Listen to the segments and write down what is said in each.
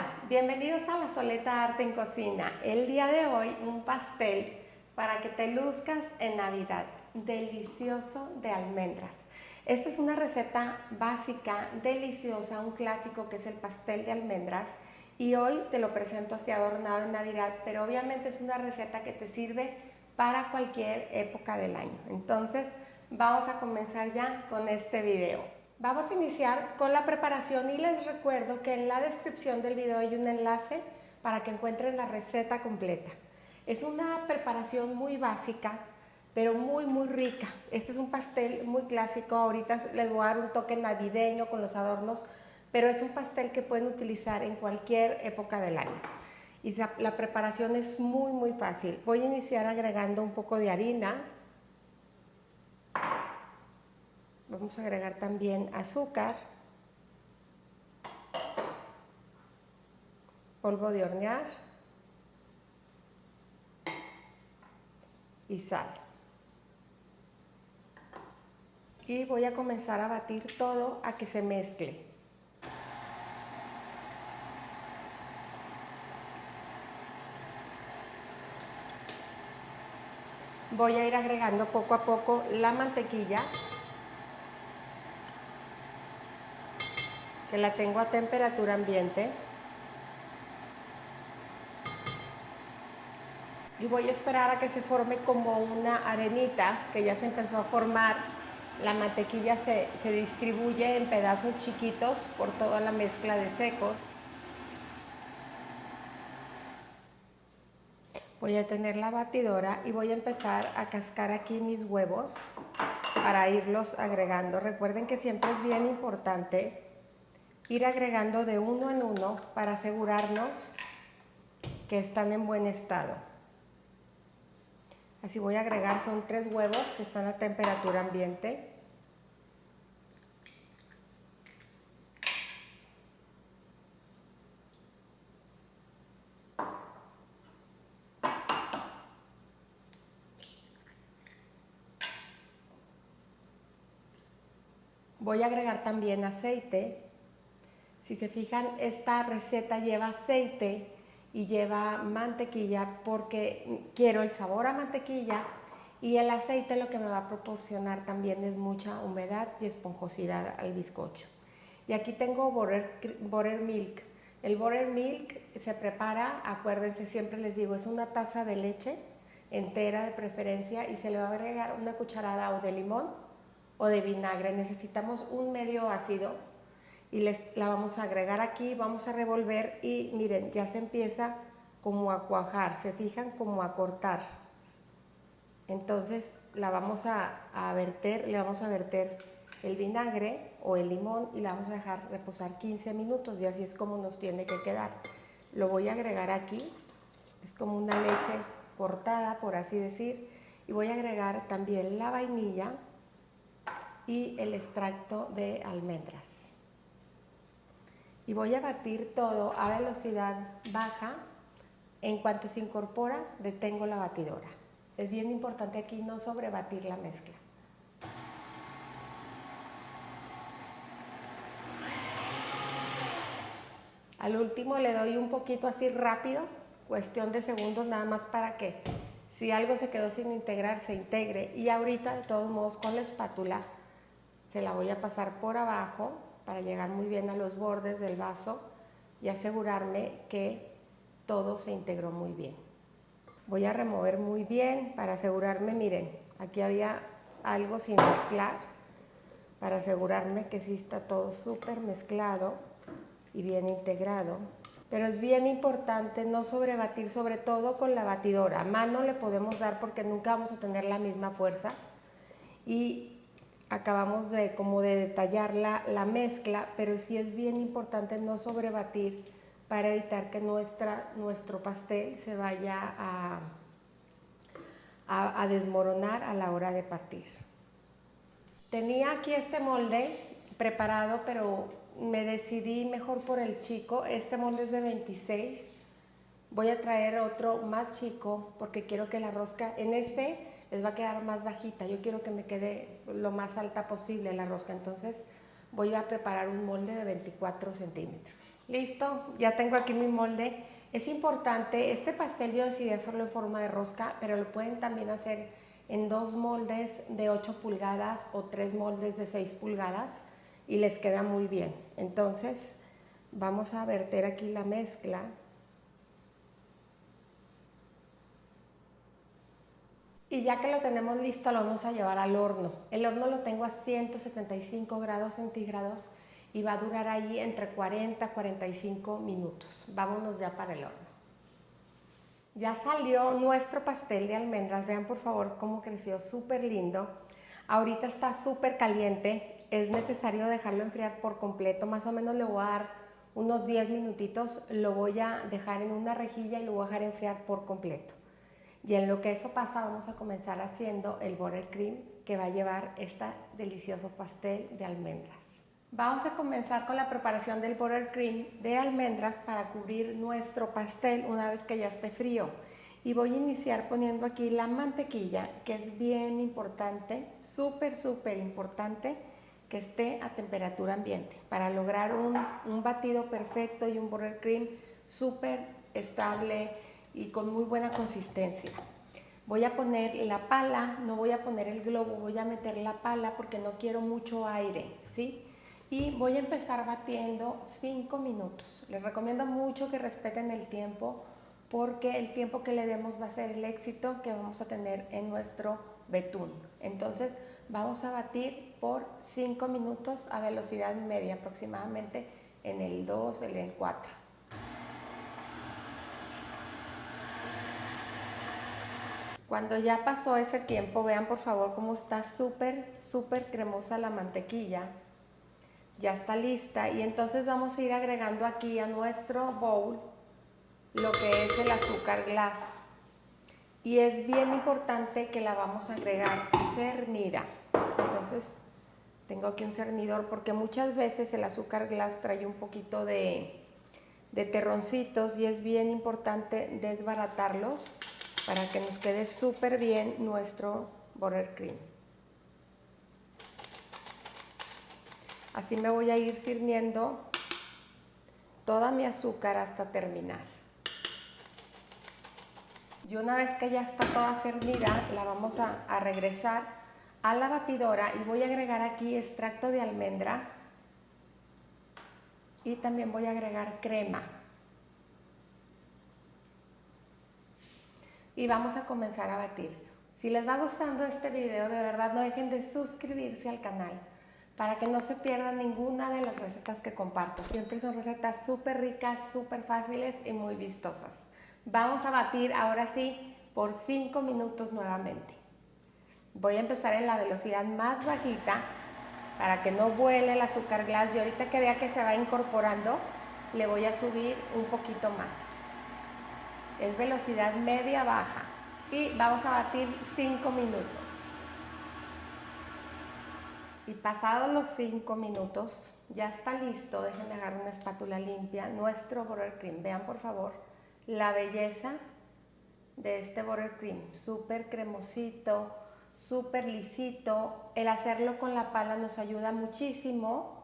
Hola, bienvenidos a La Soleta Arte en Cocina. El día de hoy un pastel para que te luzcas en Navidad, delicioso de almendras. Esta es una receta básica, deliciosa, un clásico que es el pastel de almendras y hoy te lo presento así adornado en Navidad, pero obviamente es una receta que te sirve para cualquier época del año. Entonces vamos a comenzar ya con este video. Vamos a iniciar con la preparación y les recuerdo que en la descripción del video hay un enlace para que encuentren la receta completa. Es una preparación muy básica, pero muy rica. Este es un pastel muy clásico. Ahorita les voy a dar un toque navideño con los adornos, pero es un pastel que pueden utilizar en cualquier época del año. Y la preparación es muy fácil. Voy a iniciar agregando un poco de harina. Vamos a agregar también azúcar, polvo de hornear y sal. Y voy a comenzar a batir todo a que se mezcle. Voy a ir agregando poco a poco la mantequilla, que la tengo a temperatura ambiente. Y voy a esperar a que se forme como una arenita, que ya se empezó a formar. La mantequilla se distribuye en pedazos chiquitos por toda la mezcla de secos. Voy a tener la batidora y voy a empezar a cascar aquí mis huevos para irlos agregando. Recuerden que siempre es bien importante ir agregando de uno en uno para asegurarnos que están en buen estado. Así voy a agregar, son 3 huevos que están a temperatura ambiente. Voy a agregar también aceite. Si se fijan, esta receta lleva aceite y lleva mantequilla porque quiero el sabor a mantequilla, y el aceite lo que me va a proporcionar también es mucha humedad y esponjosidad al bizcocho. Y aquí tengo buttermilk. El buttermilk se prepara, acuérdense, siempre les digo, es una taza de leche entera de preferencia y se le va a agregar una cucharada o de limón o de vinagre. Necesitamos un medio ácido y la vamos a agregar aquí, vamos a revolver y miren, ya se empieza como a cuajar, se fijan, como a cortar. Entonces la vamos a verter, le vamos a verter el vinagre o el limón y la vamos a dejar reposar 15 minutos y así es como nos tiene que quedar. Lo voy a agregar aquí, es como una leche cortada, por así decir, y voy a agregar también la vainilla y el extracto de almendras. Y voy a batir todo a velocidad baja. En cuanto se incorpora, detengo la batidora. Es bien importante aquí no sobrebatir la mezcla. Al último le doy un poquito así rápido, cuestión de segundos nada más para que si algo se quedó sin integrar, se integre. Y ahorita de todos modos con la espátula se la voy a pasar por abajo para llegar muy bien a los bordes del vaso y asegurarme que todo se integró muy bien. Voy a remover muy bien para asegurarme, miren, aquí había algo sin mezclar, para asegurarme que sí está todo súper mezclado y bien integrado. Pero es bien importante no sobrebatir, sobre todo con la batidora. A mano le podemos dar porque nunca vamos a tener la misma fuerza. Y acabamos de detallar la mezcla, pero sí es bien importante no sobrebatir para evitar que nuestro pastel se vaya a desmoronar a la hora de partir. Tenía aquí este molde preparado, pero me decidí mejor por el chico. Este molde es de 26. Voy a traer otro más chico porque quiero que la rosca en este les va a quedar más bajita. Yo quiero que me quede lo más alta posible la rosca. Entonces voy a preparar un molde de 24 centímetros. Listo, ya tengo aquí mi molde. Es importante, este pastel yo decidí hacerlo en forma de rosca, pero lo pueden también hacer en 2 moldes de 8 pulgadas o 3 moldes de 6 pulgadas y les queda muy bien. Entonces vamos a verter aquí la mezcla. Y ya que lo tenemos listo, lo vamos a llevar al horno. El horno lo tengo a 175 grados centígrados y va a durar ahí entre 40 y 45 minutos. Vámonos ya para el horno. Ya salió nuestro pastel de almendras. Vean por favor cómo creció, súper lindo. Ahorita está súper caliente. Es necesario dejarlo enfriar por completo. Más o menos le voy a dar unos 10 minutitos. Lo voy a dejar en una rejilla y lo voy a dejar enfriar por completo. Y en lo que eso pasa, vamos a comenzar haciendo el buttercream que va a llevar este delicioso pastel de almendras. Vamos a comenzar con la preparación del buttercream de almendras para cubrir nuestro pastel una vez que ya esté frío. Y voy a iniciar poniendo aquí la mantequilla, que es bien importante, súper importante que esté a temperatura ambiente para lograr un batido perfecto y un buttercream súper estable y con muy buena consistencia. Voy a poner la pala, no voy a poner el globo, voy a meter la pala porque no quiero mucho aire, ¿sí? Y voy a empezar batiendo 5 minutos. Les recomiendo mucho que respeten el tiempo porque el tiempo que le demos va a ser el éxito que vamos a tener en nuestro betún. Entonces vamos a batir por 5 minutos a velocidad media aproximadamente en el 2, en el 4. Cuando ya pasó ese tiempo, vean por favor cómo está súper cremosa la mantequilla. Ya está lista y entonces vamos a ir agregando aquí a nuestro bowl lo que es el azúcar glass. Y es bien importante que la vamos a agregar cernida. Entonces tengo aquí un cernidor porque muchas veces el azúcar glass trae un poquito de terroncitos y es bien importante desbaratarlos para que nos quede súper bien nuestro buttercream. Así me voy a ir sirviendo toda mi azúcar hasta terminar. Y una vez que ya está toda cernida, la vamos a regresar a la batidora y voy a agregar aquí extracto de almendra y también voy a agregar crema. Y vamos a comenzar a batir. Si les va gustando este video, de verdad no dejen de suscribirse al canal para que no se pierdan ninguna de las recetas que comparto. Siempre son recetas súper ricas, súper fáciles y muy vistosas. Vamos a batir ahora sí por 5 minutos nuevamente. Voy a empezar en la velocidad más bajita para que no vuele el azúcar glass y ahorita que vea que se va incorporando, le voy a subir un poquito más. Es velocidad media baja y vamos a batir 5 minutos. Y pasados los 5 minutos, ya está listo. Déjenme agarrar una espátula limpia. Nuestro buttercream. Vean por favor la belleza de este buttercream. Súper cremosito, súper lisito. El hacerlo con la pala nos ayuda muchísimo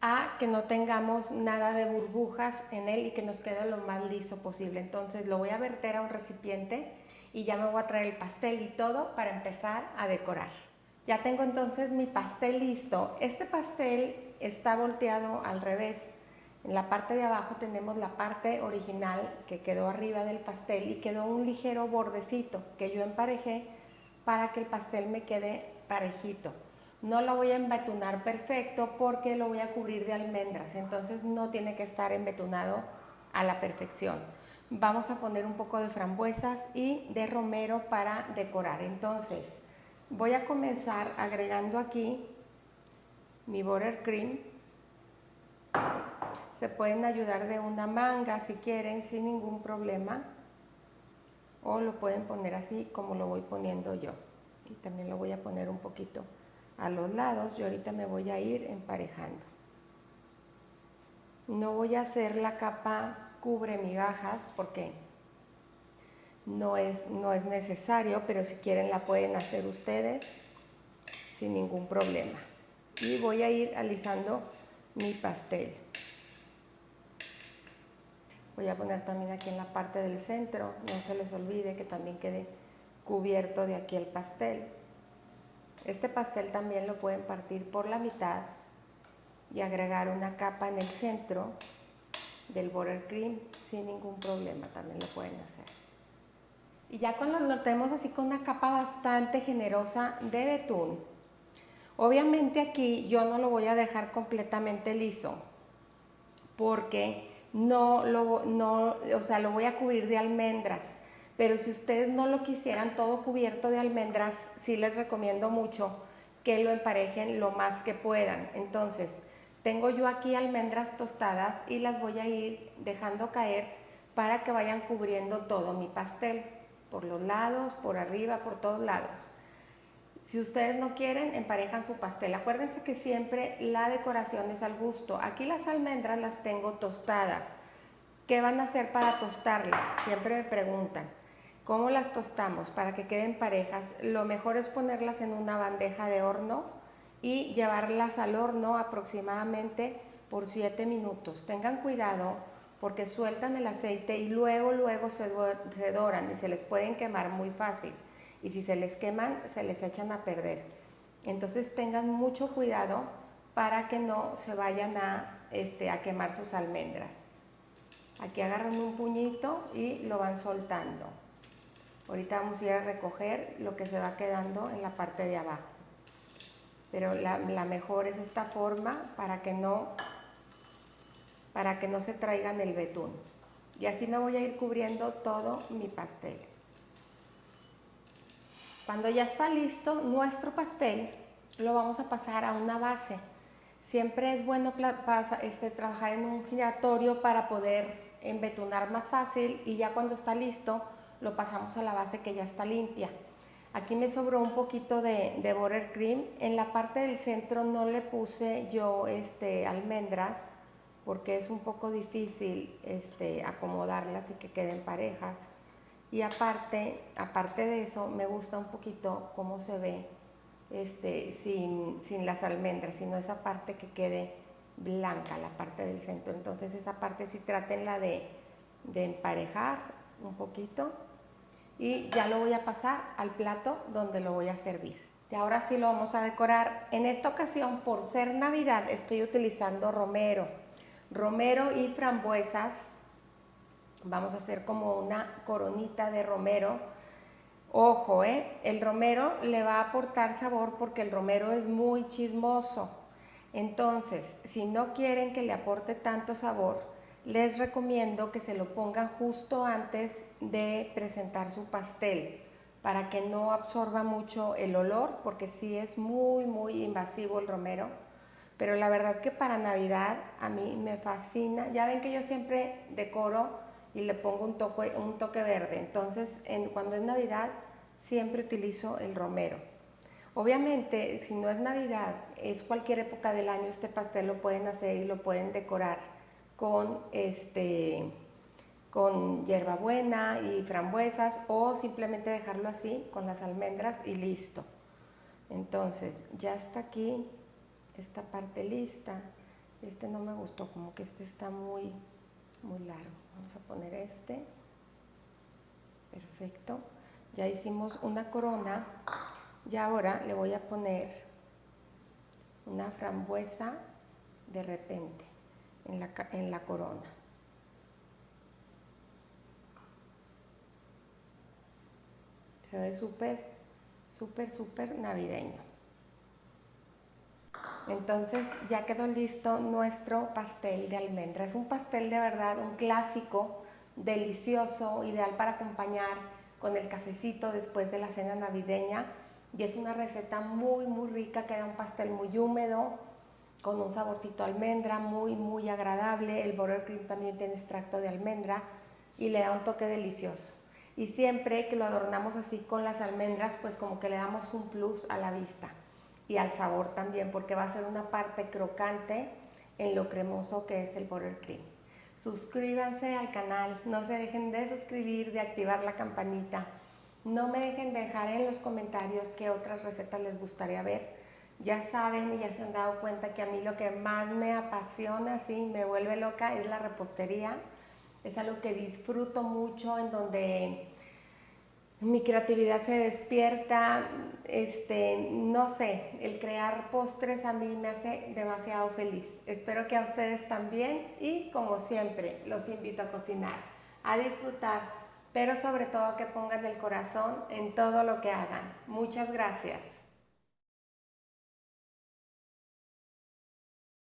a que no tengamos nada de burbujas en él y que nos quede lo más liso posible. Entonces lo voy a verter a un recipiente y ya me voy a traer el pastel y todo para empezar a decorar. Ya tengo entonces mi pastel listo. Este pastel está volteado al revés. En la parte de abajo tenemos la parte original que quedó arriba del pastel y quedó un ligero bordecito que yo emparejé para que el pastel me quede parejito. No lo voy a embetunar perfecto porque lo voy a cubrir de almendras, entonces no tiene que estar embetunado a la perfección. Vamos a poner un poco de frambuesas y de romero para decorar. Entonces voy a comenzar agregando aquí mi buttercream. Se pueden ayudar de una manga si quieren, sin ningún problema. O lo pueden poner así como lo voy poniendo yo. Y también lo voy a poner un poquito a los lados. Yo ahorita me voy a ir emparejando. No voy a hacer la capa cubre migajas porque no es necesario, pero si quieren la pueden hacer ustedes sin ningún problema. Y voy a ir alisando mi pastel. Voy a poner también aquí en la parte del centro, no se les olvide que también quede cubierto de aquí el pastel. Este pastel también lo pueden partir por la mitad y agregar una capa en el centro del buttercream sin ningún problema, también lo pueden hacer. Y ya cuando lo tenemos así con una capa bastante generosa de betún, obviamente aquí yo no lo voy a dejar completamente liso porque lo voy a cubrir de almendras. Pero si ustedes no lo quisieran todo cubierto de almendras, sí les recomiendo mucho que lo emparejen lo más que puedan. Entonces, tengo yo aquí almendras tostadas y las voy a ir dejando caer para que vayan cubriendo todo mi pastel, por los lados, por arriba, por todos lados. Si ustedes no quieren, emparejan su pastel. Acuérdense que siempre la decoración es al gusto. Aquí las almendras las tengo tostadas. ¿Qué van a hacer para tostarlas? Siempre me preguntan. ¿Cómo las tostamos? Para que queden parejas, lo mejor es ponerlas en una bandeja de horno y llevarlas al horno aproximadamente por 7 minutos. Tengan cuidado porque sueltan el aceite y luego se doran y se les pueden quemar muy fácil. Y si se les queman, se les echan a perder. Entonces tengan mucho cuidado para que no se vayan a quemar sus almendras. Aquí agarran un puñito y lo van soltando. Ahorita vamos a ir a recoger lo que se va quedando en la parte de abajo. Pero la mejor es esta forma para que no se traigan el betún. Y así me voy a ir cubriendo todo mi pastel. Cuando ya está listo nuestro pastel, lo vamos a pasar a una base. Siempre es bueno trabajar en un giratorio para poder embetunar más fácil y ya cuando está listo lo pasamos a la base que ya está limpia. Aquí me sobró un poquito de buttercream. En la parte del centro no le puse yo almendras porque es un poco difícil acomodarlas y que queden parejas. Y aparte de eso, me gusta un poquito cómo se ve sin las almendras, sino esa parte que quede blanca, la parte del centro. Entonces esa parte sí trátenla de emparejar un poquito y ya lo voy a pasar al plato donde lo voy a servir. Y ahora sí lo vamos a decorar. En esta ocasión, por ser Navidad, estoy utilizando romero y frambuesas. Vamos a hacer como una coronita de romero. Ojo, el romero le va a aportar sabor porque el romero es muy chismoso. Entonces, si no quieren que le aporte tanto sabor, les recomiendo que se lo pongan justo antes de presentar su pastel para que no absorba mucho el olor, porque sí es muy invasivo el romero. Pero la verdad que para Navidad a mí me fascina. Ya ven que yo siempre decoro y le pongo un toque verde. Entonces, cuando es Navidad, siempre utilizo el romero. Obviamente, si no es Navidad, es cualquier época del año, este pastel lo pueden hacer y lo pueden decorar con hierbabuena y frambuesas o simplemente dejarlo así con las almendras y listo. Entonces, ya está aquí esta parte lista. No me gustó, como que está muy largo. Vamos a poner perfecto. Ya hicimos una corona y ahora le voy a poner una frambuesa de repente en la corona. Se ve súper navideño. Entonces ya quedó listo nuestro pastel de almendra. Es un pastel de verdad, un clásico, delicioso, ideal para acompañar con el cafecito después de la cena navideña. Y es una receta muy rica, queda un pastel muy húmedo, con un saborcito a almendra, muy agradable. El buttercream también tiene extracto de almendra y le da un toque delicioso. Y siempre que lo adornamos así con las almendras, pues como que le damos un plus a la vista y al sabor también, porque va a ser una parte crocante en lo cremoso que es el buttercream. Suscríbanse al canal, no se dejen de suscribir, de activar la campanita. No me dejen de dejar en los comentarios qué otras recetas les gustaría ver. Ya saben y ya se han dado cuenta que a mí lo que más me apasiona, sí, me vuelve loca, es la repostería. es algo que disfruto mucho, en donde mi creatividad se despierta. No sé, el crear postres a mí me hace demasiado feliz. Espero que a ustedes también, y como siempre los invito a cocinar, a disfrutar, pero sobre todo que pongan el corazón en todo lo que hagan. Muchas gracias.